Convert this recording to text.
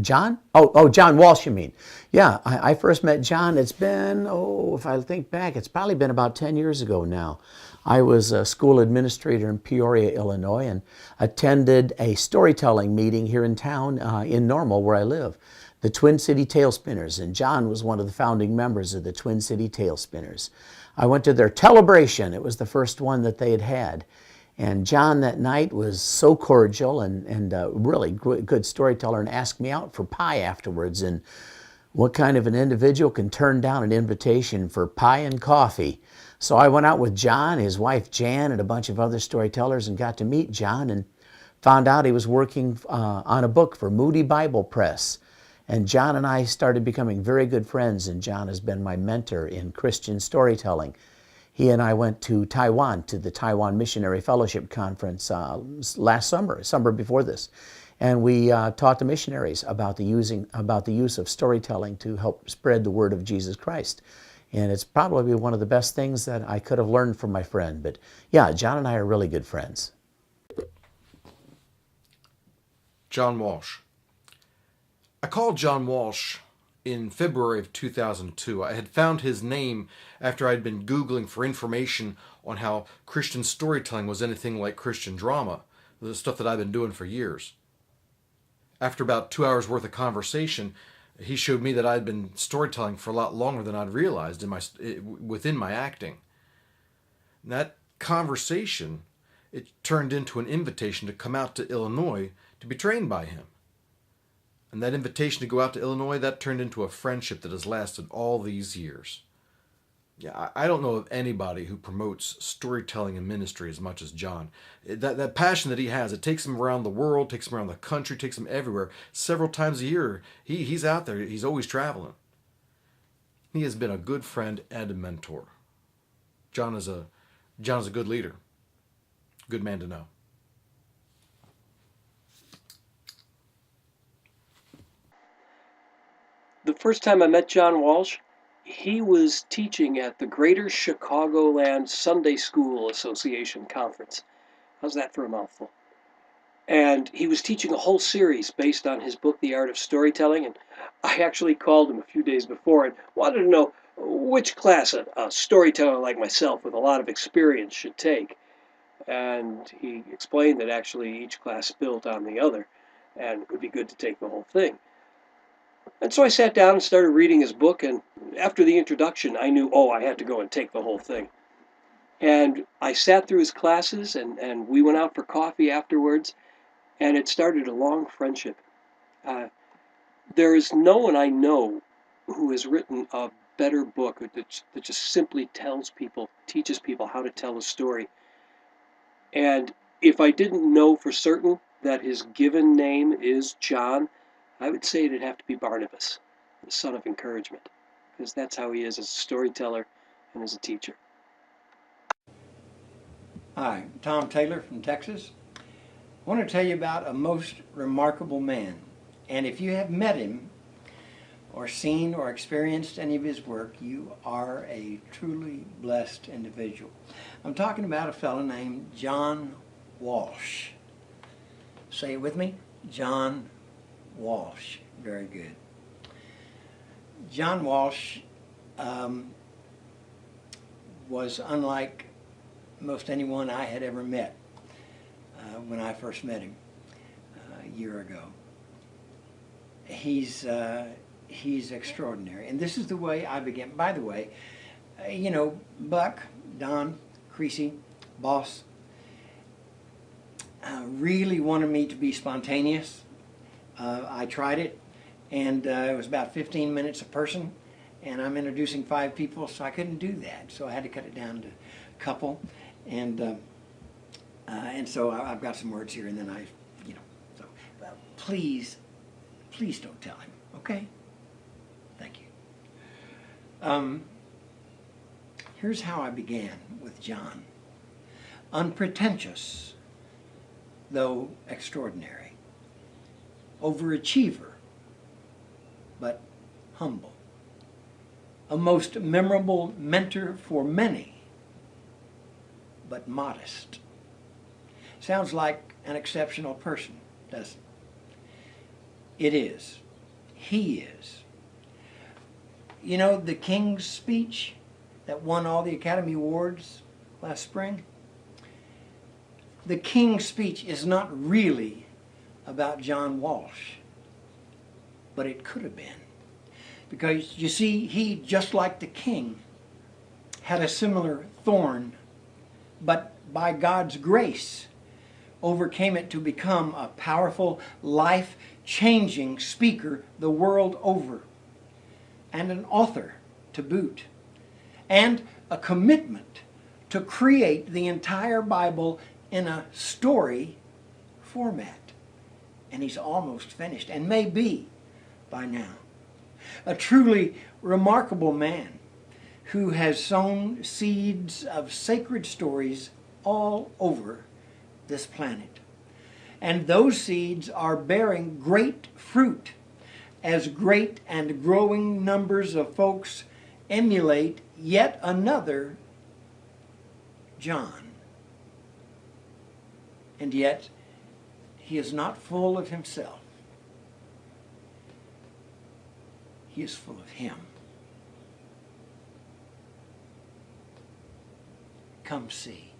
John? Oh, John Walsh, you mean? Yeah, I first met John. It's been, if I think back, it's probably been about 10 years ago now. I was a school administrator in Peoria, Illinois, and attended a storytelling meeting here in town, in Normal, where I live, the Twin City Tailspinners, and John was one of the founding members of the Twin City Tailspinners. I went to their Telebration. It was the first one that they had had. And John that night was so cordial and really good storyteller, and asked me out for pie afterwards. And what kind of an individual can turn down an invitation for pie and coffee? So I went out with John, his wife Jan, and a bunch of other storytellers, and got to meet John and found out he was working on a book for Moody Bible Press. And John and I started becoming very good friends, and John has been my mentor in Christian storytelling. He and I went to Taiwan, to the Taiwan Missionary Fellowship Conference last summer before this. And we taught the missionaries about the use of storytelling to help spread the word of Jesus Christ. And it's probably one of the best things that I could have learned from my friend. But yeah, John and I are really good friends. John Walsh. I called John Walsh in February of 2002. I had found his name after I'd been Googling for information on how Christian storytelling was anything like Christian drama, the stuff that I've been doing for years. After about 2 hours worth of conversation, he showed me that I'd been storytelling for a lot longer than I'd realized within my acting. And that conversation, it turned into an invitation to come out to Illinois to be trained by him. And that invitation to go out to Illinois, that turned into a friendship that has lasted all these years. Yeah, I don't know of anybody who promotes storytelling and ministry as much as John. That passion that he has, it takes him around the world, takes him around the country, takes him everywhere. Several times a year, he's out there. He's always traveling. He has been a good friend and a mentor. John is a good leader. Good man to know. The first time I met John Walsh, he was teaching at the Greater Chicagoland Sunday School Association Conference. How's that for a mouthful? And he was teaching a whole series based on his book, The Art of Storytelling. And I actually called him a few days before and wanted to know which class a storyteller like myself with a lot of experience should take. And he explained that actually each class built on the other, and it would be good to take the whole thing. And so I sat down and started reading his book, and after the introduction, I knew, I had to go and take the whole thing. And I sat through his classes, and we went out for coffee afterwards, and it started a long friendship. There is no one I know who has written a better book that just simply teaches people how to tell a story. And if I didn't know for certain that his given name is John, I would say it'd have to be Barnabas, the son of encouragement, because that's how he is as a storyteller and as a teacher. Hi, Tom Taylor from Texas. I want to tell you about a most remarkable man. And if you have met him or seen or experienced any of his work, you are a truly blessed individual. I'm talking about a fellow named John Walsh. Say it with me, John Walsh. Very good. John Walsh was unlike most anyone I had ever met when I first met him a year ago. He's extraordinary, and this is the way I began. By the way, Buck, Don, Creasy, Boss really wanted me to be spontaneous. I tried it, and it was about 15 minutes a person, and I'm introducing 5 people, so I couldn't do that. So I had to cut it down to a couple, and so I've got some words here, and then so please don't tell him, okay? Thank you. Here's how I began with John. Unpretentious, though extraordinary. Overachiever, but humble. A most memorable mentor for many, but modest. Sounds like an exceptional person, doesn't it? It is. He is. You know, the King's speech that won all the Academy Awards last spring? The King's speech is not really about John Walsh, but it could have been. Because, you see, he, just like the King, had a similar thorn, but by God's grace, overcame it to become a powerful, life-changing speaker the world over, and an author to boot, and a commitment to create the entire Bible in a story format. And he's almost finished, and may be by now. A truly remarkable man who has sown seeds of sacred stories all over this planet. And those seeds are bearing great fruit as great and growing numbers of folks emulate yet another John. And yet, he is not full of himself. He is full of him. Come see.